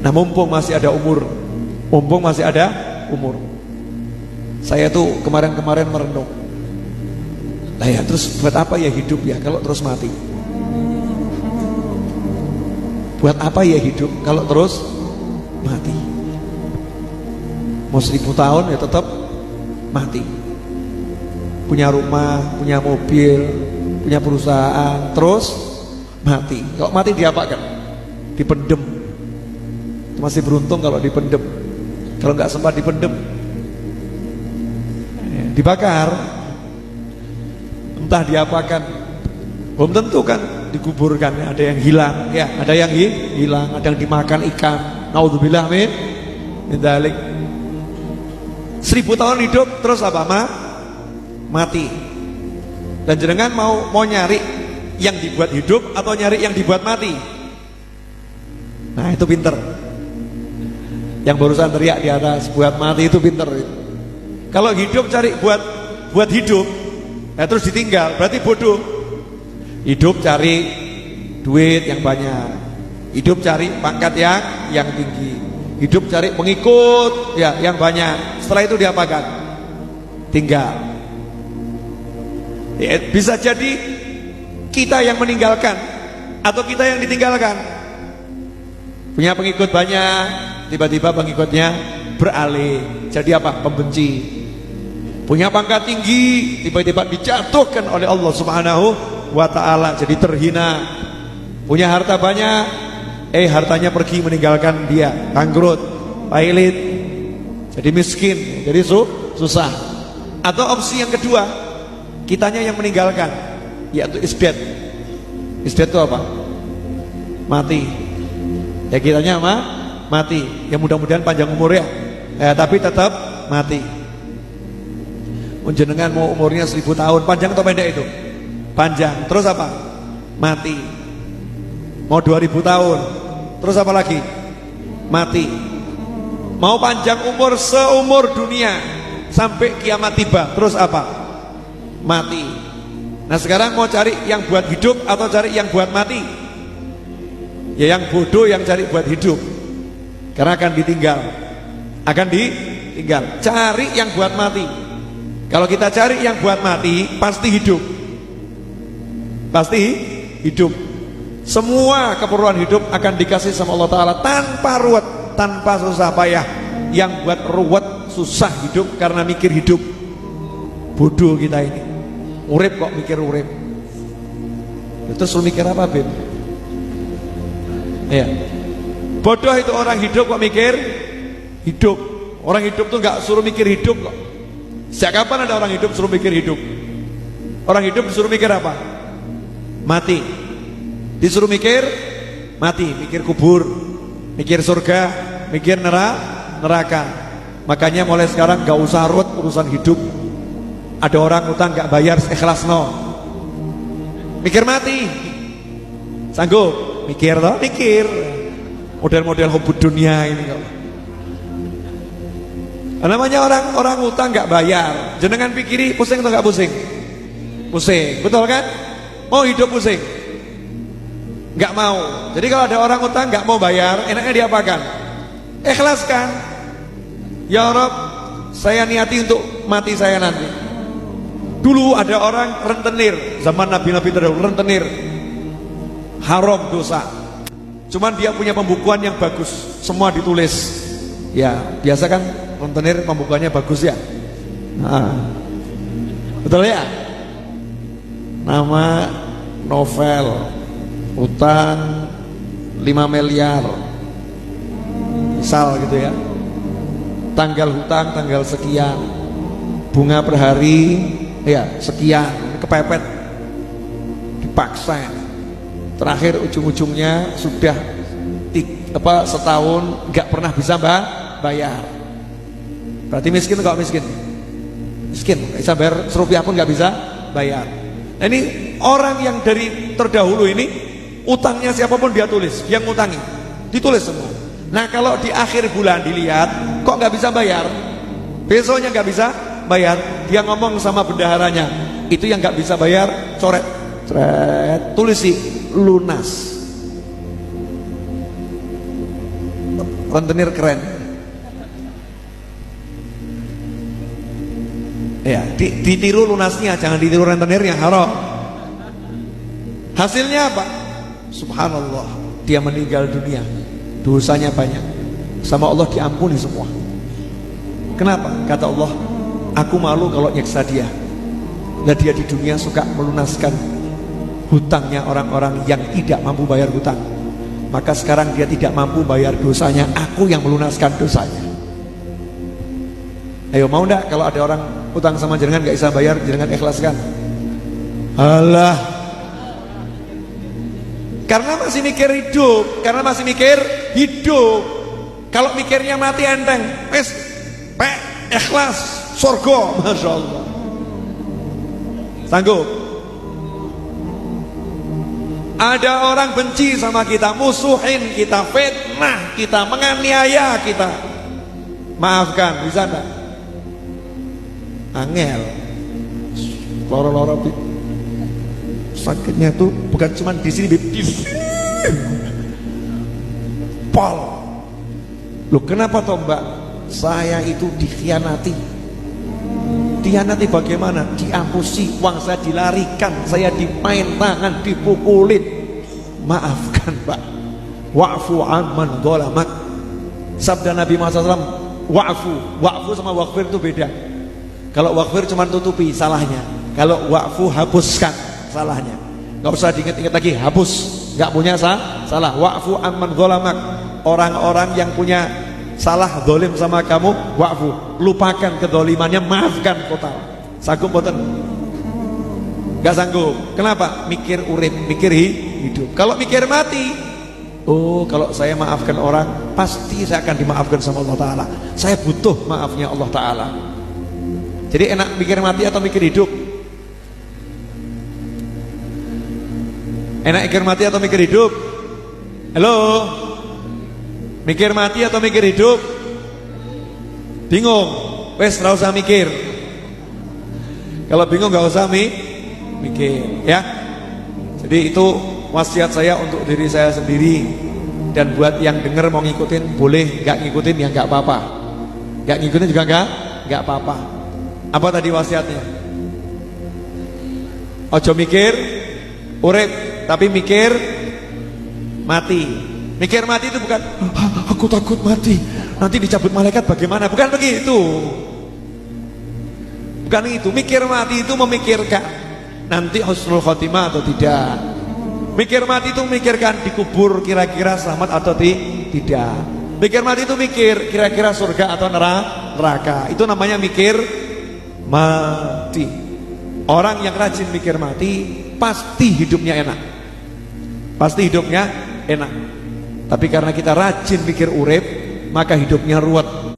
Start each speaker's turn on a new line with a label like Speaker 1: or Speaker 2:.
Speaker 1: Nah, mumpung masih ada umur, saya tuh kemarin-kemarin merenung, lah ya terus buat apa ya hidup ya kalau terus mati? Buat apa ya hidup kalau terus mati? Mau 1000 tahun ya tetap mati. Punya rumah, punya mobil, punya perusahaan, terus mati. Kalau mati diapakan? Dipendem. Masih beruntung kalau dipendem. Kalau nggak sempat dipendem, dibakar. Entah diapakan. Belum tentu kan dikuburkan. Ada yang hilang, ya, ada yang hilang, ada yang dimakan ikan. Naudzubillah min dzalik. 1000 tahun hidup terus apa? Mati. Dan jenengan mau nyari yang dibuat hidup atau nyari yang dibuat mati? Nah, itu pinter. Yang barusan teriak di atas buat mati itu pinter. Kalau hidup cari buat hidup, nah terus ditinggal, berarti bodoh. Hidup cari duit yang banyak, hidup cari pangkat yang tinggi, hidup cari pengikut ya yang banyak. Setelah itu diapakan? Tinggal. Ya, bisa jadi kita yang meninggalkan atau kita yang ditinggalkan. Punya pengikut banyak, tiba-tiba pengikutnya beralih jadi apa? Pembenci. Punya pangkat tinggi, tiba-tiba dijatuhkan oleh Allah Subhanahu wa ta'ala jadi terhina. Punya harta banyak, hartanya pergi meninggalkan dia, bangkrut, pailit, jadi miskin, jadi susah. Atau opsi yang kedua, kitanya yang meninggalkan, yaitu isdet. Isdet itu apa? Mati. Ya kitanya mati. Ya mudah-mudahan panjang umur ya, tapi tetap mati. Jenengan mau umurnya 1000 tahun, panjang atau pendek itu? Panjang. Terus apa? Mati. Mau 2000 tahun, terus apa lagi? Mati. Mau panjang umur seumur dunia sampai kiamat tiba, terus apa? Mati. Nah sekarang mau cari yang buat hidup atau cari yang buat mati? Ya yang bodoh yang cari buat hidup, karena akan ditinggal. Cari yang buat mati. Kalau kita cari yang buat mati, pasti hidup. Semua keperluan hidup akan dikasih sama Allah Ta'ala tanpa ruwet, tanpa susah payah. Yang buat ruwet, susah hidup karena mikir hidup. Bodoh kita ini. Urip kok mikir urip. Terus lu mikir apa, Bim? Ya. Bodoh itu orang hidup kok mikir hidup. Orang hidup tuh nggak suruh mikir hidup kok. Sejak kapan ada orang hidup suruh mikir hidup? Orang hidup disuruh mikir apa? Mati. Disuruh mikir mati, mikir kubur, mikir surga, mikir neraka. Makanya mulai sekarang gak usah ruwet urusan hidup. Ada orang utang gak bayar, ikhlas no. Mikir mati. Sanggup? Mikir toh? Mikir. Model-model hubud dunia ini kok. Namanya orang utang gak bayar. Jenengan pikiri pusing atau gak pusing? Pusing, betul kan? Mau hidup pusing? Gak mau. Jadi kalau ada orang utang gak mau bayar, enaknya diapakan? Ikhlaskan. Ya Rabb, saya niati untuk mati saya nanti. Dulu ada orang rentenir, zaman nabi-nabi terdahulu rentenir, haram dosa. Cuman dia punya pembukuan yang bagus, semua ditulis. Ya biasa kan rentenir pembukuannya bagus ya. Betul ya. Nama novel, utang 5 miliar, misal gitu ya. Tanggal hutang tanggal sekian, bunga per hari ya sekian, kepepet, dipaksa. Terakhir ujung-ujungnya sudah setahun nggak pernah bisa bayar. Berarti miskin atau nggak miskin? Miskin, bisa bayar serupiah pun nggak bisa bayar. Nah ini orang yang dari terdahulu ini utangnya siapapun dia tulis, yang ngutangi ditulis semua. Nah kalau di akhir bulan dilihat kok nggak bisa bayar, besoknya nggak bisa bayar, dia ngomong sama bendaharanya, itu yang nggak bisa bayar coret, tulis sih lunas. rentenir keren. Ya, ditiru lunasnya, jangan ditiru rentenirnya, haram. Hasilnya apa? Subhanallah, dia meninggal dunia, dosanya banyak, sama Allah diampuni semua. Kenapa? Kata Allah, aku malu kalau nyiksa dia. Nah, dia di dunia suka melunaskan hutangnya orang-orang yang tidak mampu bayar hutang. Maka sekarang dia tidak mampu bayar dosanya, aku yang melunaskan dosanya. Ayo, mau enggak kalau ada orang hutang sama jenengan gak bisa bayar, jenengan ikhlaskan? Alah, karena masih mikir hidup, karena masih mikir hidup. Kalau mikirnya mati enteng, wes, ikhlas, surga, masya Allah. Sanggup? Ada orang benci sama kita, musuhin kita, fitnah kita, menganiaya kita, maafkan, bisa enggak? Angel, loro-loro sakitnya tuh bukan cuma di sini, di sini. Pol. Loh, kenapa toh Mbak? Saya itu dikhianati. Dikhianati bagaimana? Diampusi, uang saya dilarikan, saya dimain tangan, dipukulin. Maafkan Mbak. Wa'fu amman dhalamak. Sabda Nabi Muhammad SAW, wa'fu sama wa'fir itu beda. Kalau wa'fir cuma tutupi salahnya, kalau wa'fu hapuskan salahnya. Gak usah diingat-ingat lagi, hapus, gak punya salah. Wa'fu amman dhalamak. Orang-orang yang punya salah dolim sama kamu, wa'fu, lupakan kedolimannya, maafkan total. Sanggup boten? Gak sanggup. Kenapa? Mikir urip, mikir hidup. Kalau mikir mati, oh, kalau saya maafkan orang, pasti saya akan dimaafkan sama Allah Ta'ala. Saya butuh maafnya Allah Ta'ala. Jadi enak mikir mati atau mikir hidup? Enak mikir mati atau mikir hidup? Halo? Mikir mati atau mikir hidup? Bingung? Wes, gak usah mikir. Kalau bingung gak usah mikir, ya. Jadi itu wasiat saya untuk diri saya sendiri. Dan buat yang denger mau ngikutin boleh, gak ngikutin ya gak apa-apa. Gak ngikutin juga gak apa-apa. Apa tadi wasiatnya? Ojo mikir urip, tapi mikir mati. Mikir mati itu bukan aku takut mati, nanti dicabut malaikat bagaimana, bukan begitu. Bukan itu. Mikir mati itu memikirkan nanti husnul khotimah atau tidak. Mikir mati itu memikirkan dikubur kira-kira selamat atau tidak. Mikir mati itu mikir kira-kira surga atau neraka. Itu namanya mikir mati. Orang yang rajin mikir mati pasti hidupnya enak. Pasti hidupnya enak. Tapi karena kita rajin mikir urip, maka hidupnya ruwet.